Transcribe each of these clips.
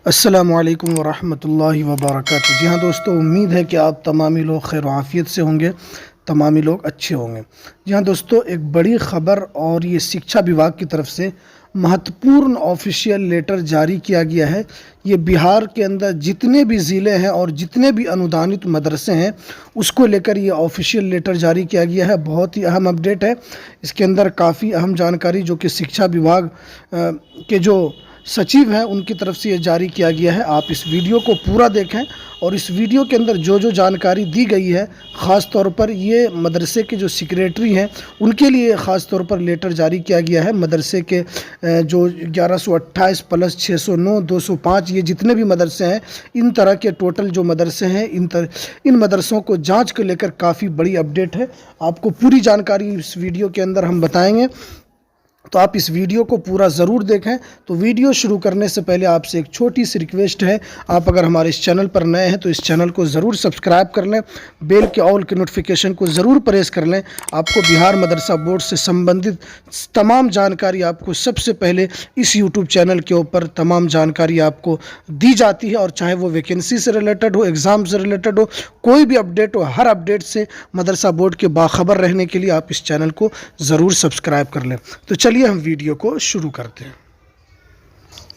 अस्सलामुअलैकुम वरहमतुल्लाहि वबरकातुहू। जी हाँ दोस्तों, उम्मीद है कि आप तमामी लोग खैर आफ़ियत से होंगे, तमामी लोग अच्छे होंगे। जी हाँ दोस्तों, एक बड़ी ख़बर और ये शिक्षा विभाग की तरफ से महत्वपूर्ण ऑफिशियल लेटर जारी किया गया है। ये बिहार के अंदर जितने भी ज़िले हैं और जितने भी अनुदानित मदरसे हैं उसको लेकर ये ऑफिशियल लेटर जारी किया गया है। बहुत ही अहम अपडेट है। इसके अंदर काफ़ी अहम जानकारी जो कि शिक्षा विभाग के जो सचिव हैं उनकी तरफ से ये जारी किया गया है। आप इस वीडियो को पूरा देखें और इस वीडियो के अंदर जो जो जानकारी दी गई है, ख़ास तौर पर ये मदरसे के जो सेक्रेटरी हैं उनके लिए ख़ास तौर पर लेटर जारी किया गया है। मदरसे के जो 1128 प्लस 609 205 ये जितने भी मदरसे हैं, इन तरह के टोटल जो मदरसे हैं इन मदरसों को जांच को लेकर काफ़ी बड़ी अपडेट है। आपको पूरी जानकारी इस वीडियो के अंदर हम बताएंगे, तो आप इस वीडियो को पूरा ज़रूर देखें। तो वीडियो शुरू करने से पहले आपसे एक छोटी सी रिक्वेस्ट है, आप अगर हमारे इस चैनल पर नए हैं तो इस चैनल को ज़रूर सब्सक्राइब कर लें, बेल के ऑल के नोटिफिकेशन को ज़रूर प्रेस कर लें। आपको बिहार मदरसा बोर्ड से संबंधित तमाम जानकारी आपको सबसे पहले इस यूट्यूब चैनल के ऊपर तमाम जानकारी आपको दी जाती है, और चाहे वो वैकेंसी से रिलेटेड हो, एग्ज़ाम से रिलेटेड हो, कोई भी अपडेट हो, हर अपडेट से मदरसा बोर्ड के बाखबर रहने के लिए आप इस चैनल को ज़रूर सब्सक्राइब कर लें। तो चलिए हम वीडियो को शुरू करते हैं।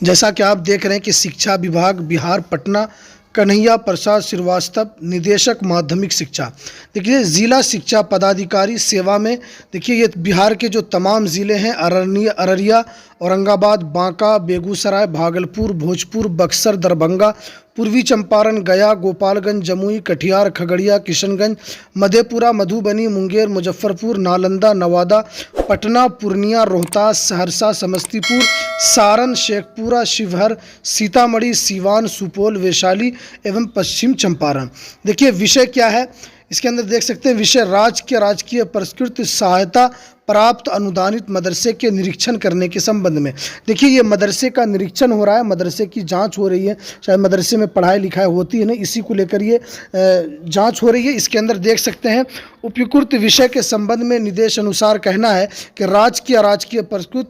जैसा कि आप देख रहे हैं कि शिक्षा विभाग बिहार पटना, कन्हैया प्रसाद श्रीवास्तव, निदेशक माध्यमिक शिक्षा। देखिए, ज़िला शिक्षा पदाधिकारी सेवा में देखिए ये बिहार के जो तमाम ज़िले हैं अररिया, औरंगाबाद, बांका, बेगूसराय, भागलपुर, भोजपुर, बक्सर, दरभंगा, पूर्वी चंपारण, गया, गोपालगंज, जमुई, कटिहार, खगड़िया, किशनगंज, मधेपुरा, मधुबनी, मुंगेर, मुजफ्फरपुर, नालंदा, नवादा, पटना, पूर्णिया, रोहतास, सहरसा, समस्तीपुर, सारण, शेखपुरा, शिवहर, सीतामढ़ी, सीवान, सुपौल, वैशाली एवं पश्चिम चंपारण। देखिए विषय क्या है इसके अंदर देख सकते हैं। विषय राजकीय पुरस्कृत सहायता प्राप्त अनुदानित मदरसे के निरीक्षण करने के संबंध में। देखिए ये मदरसे का निरीक्षण हो रहा है, मदरसे की जांच हो रही है। शायद मदरसे में पढ़ाई लिखाई होती है ना, इसी को लेकर ये जांच हो रही है। इसके अंदर देख सकते हैं उपयुक्त विषय के संबंध में निर्देश अनुसार कहना है कि राजकीय पुरस्कृत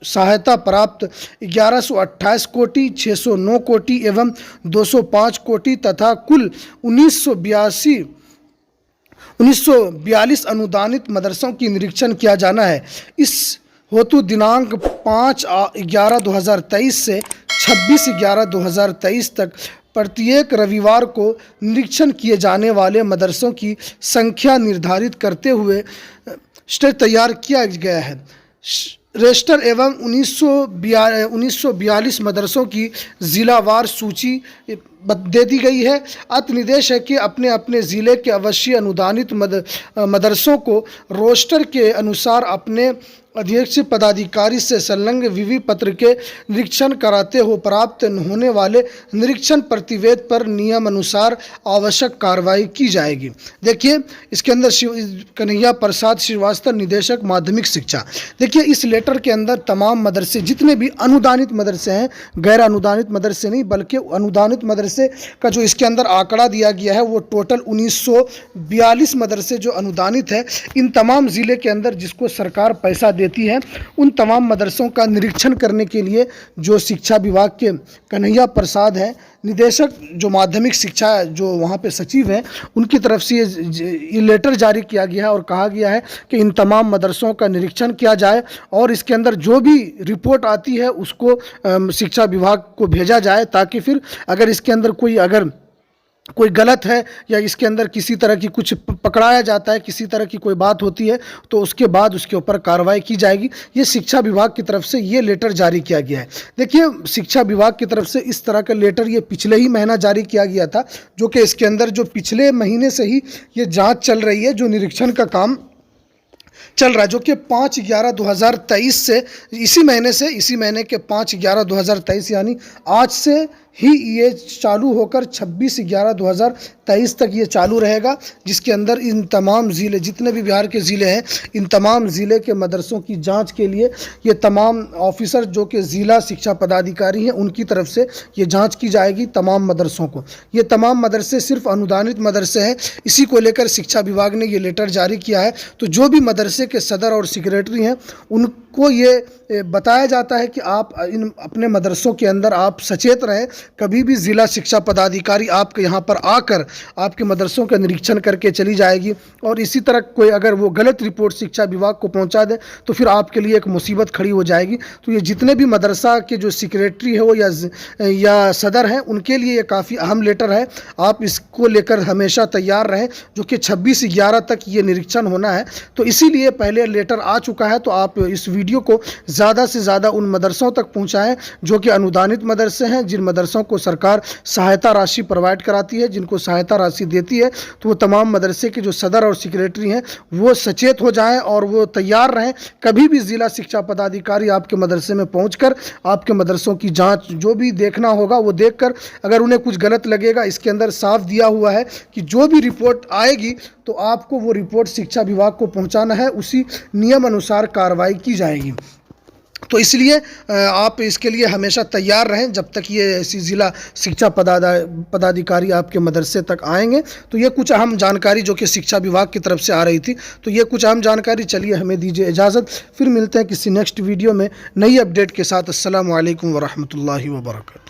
सहायता प्राप्त 1128 कोटि, 609 कोटि एवं 205 कोटि तथा कुल 1942 अनुदानित मदरसों की निरीक्षण किया जाना है। इस हेतु दिनांक 5/11/2023 से 26/11/2023 तक प्रत्येक रविवार को निरीक्षण किए जाने वाले मदरसों की संख्या निर्धारित करते हुए स्टेट तैयार किया गया है। रजिस्टर एवं 1942 मदरसों की ज़िलावार सूची दे दी गई है। अतः निर्देश है कि अपने अपने ज़िले के अवश्य अनुदानित मदरसों को रोस्टर के अनुसार अपने अध्यक्ष पदाधिकारी से संलग्न विवि पत्र के निरीक्षण कराते हो प्राप्त होने वाले निरीक्षण प्रतिवेद पर नियम अनुसार आवश्यक कार्रवाई की जाएगी। देखिए इसके अंदर कन्हैया प्रसाद श्रीवास्तव, निदेशक माध्यमिक शिक्षा। देखिए इस लेटर के अंदर तमाम मदरसे, जितने भी अनुदानित मदरसे हैं, गैर अनुदानित मदरसे नहीं बल्कि अनुदानित मदरसे का जो इसके अंदर आंकड़ा दिया गया है वो टोटल 1942 मदरसे जो अनुदानित है, इन तमाम ज़िले के अंदर जिसको सरकार पैसा देती है, उन तमाम मदरसों का निरीक्षण करने के लिए जो शिक्षा विभाग के कन्हैया प्रसाद हैं, निदेशक जो माध्यमिक शिक्षा जो वहाँ पे सचिव हैं, उनकी तरफ से ये लेटर जारी किया गया है और कहा गया है कि इन तमाम मदरसों का निरीक्षण किया जाए और इसके अंदर जो भी रिपोर्ट आती है उसको शिक्षा विभाग को भेजा जाए, ताकि फिर अगर इसके अंदर कोई गलत है या इसके अंदर किसी तरह की कुछ पकड़ाया जाता है, किसी तरह की कोई बात होती है, तो उसके बाद उसके ऊपर कार्रवाई की जाएगी। ये शिक्षा विभाग की तरफ से ये लेटर जारी किया गया है। देखिए शिक्षा विभाग की तरफ से इस तरह का लेटर ये पिछले ही महीना जारी किया गया था, जो कि इसके अंदर जो पिछले महीने से ही ये जांच चल रही है, जो निरीक्षण का काम चल रहा है, जो कि 5/11/2023 से इसी महीने के 5/11/2023 यानी आज से ही ये चालू होकर 26/11/2023 तक ये चालू रहेगा, जिसके अंदर इन तमाम ज़िले, जितने भी बिहार के ज़िले हैं, इन तमाम ज़िले के मदरसों की जांच के लिए ये तमाम ऑफिसर जो कि ज़िला शिक्षा पदाधिकारी हैं उनकी तरफ से ये जांच की जाएगी तमाम मदरसों को। ये तमाम मदरसे सिर्फ अनुदानित मदरसे हैं, इसी को लेकर शिक्षा विभाग ने ये लेटर जारी किया है। तो जो भी मदरसे के सदर और सेक्रेटरी हैं को ये बताया जाता है कि आप इन अपने मदरसों के अंदर आप सचेत रहें। कभी भी ज़िला शिक्षा पदाधिकारी आपके यहाँ पर आकर आपके मदरसों का निरीक्षण करके चली जाएगी, और इसी तरह कोई अगर वो गलत रिपोर्ट शिक्षा विभाग को पहुँचा दे तो फिर आपके लिए एक मुसीबत खड़ी हो जाएगी। तो ये जितने भी मदरसा के जो सेक्रेटरी है वो या सदर हैं, उनके लिए ये काफ़ी अहम लेटर है। आप इसको लेकर हमेशा तैयार रहें, जो कि 26/11 तक ये निरीक्षण होना है। तो इसीलिए पहले लेटर आ चुका है, तो आप इस वीडियो को ज़्यादा से ज़्यादा उन मदरसों तक पहुँचाएँ जो कि अनुदानित मदरसे हैं, जिन मदरसों को सरकार सहायता राशि प्रोवाइड कराती है, जिनको सहायता राशि देती है। तो वो तमाम मदरसे के जो सदर और सेक्रेटरी हैं वो सचेत हो जाएं और वो तैयार रहें। कभी भी ज़िला शिक्षा पदाधिकारी आपके मदरसे में पहुंचकर आपके मदरसों की जांच जो भी देखना होगा वो देखकर, अगर उन्हें कुछ गलत लगेगा, इसके अंदर साफ दिया हुआ है कि जो भी रिपोर्ट आएगी तो आपको वो रिपोर्ट शिक्षा विभाग को पहुंचाना है, उसी नियम अनुसार कार्रवाई की जाएगी। तो इसलिए आप इसके लिए हमेशा तैयार रहें जब तक ये ऐसी ज़िला शिक्षा पदाधिकारी आपके मदरसे तक आएंगे। तो ये कुछ अहम जानकारी जो कि शिक्षा विभाग की तरफ से आ रही थी, तो ये कुछ अहम जानकारी। चलिए हमें दीजिए इजाज़त, फिर मिलते हैं किसी नेक्स्ट वीडियो में नई अपडेट के साथ। अस्सलामु अलैकुम वरहमतुल्लाहि वबरकातुहू।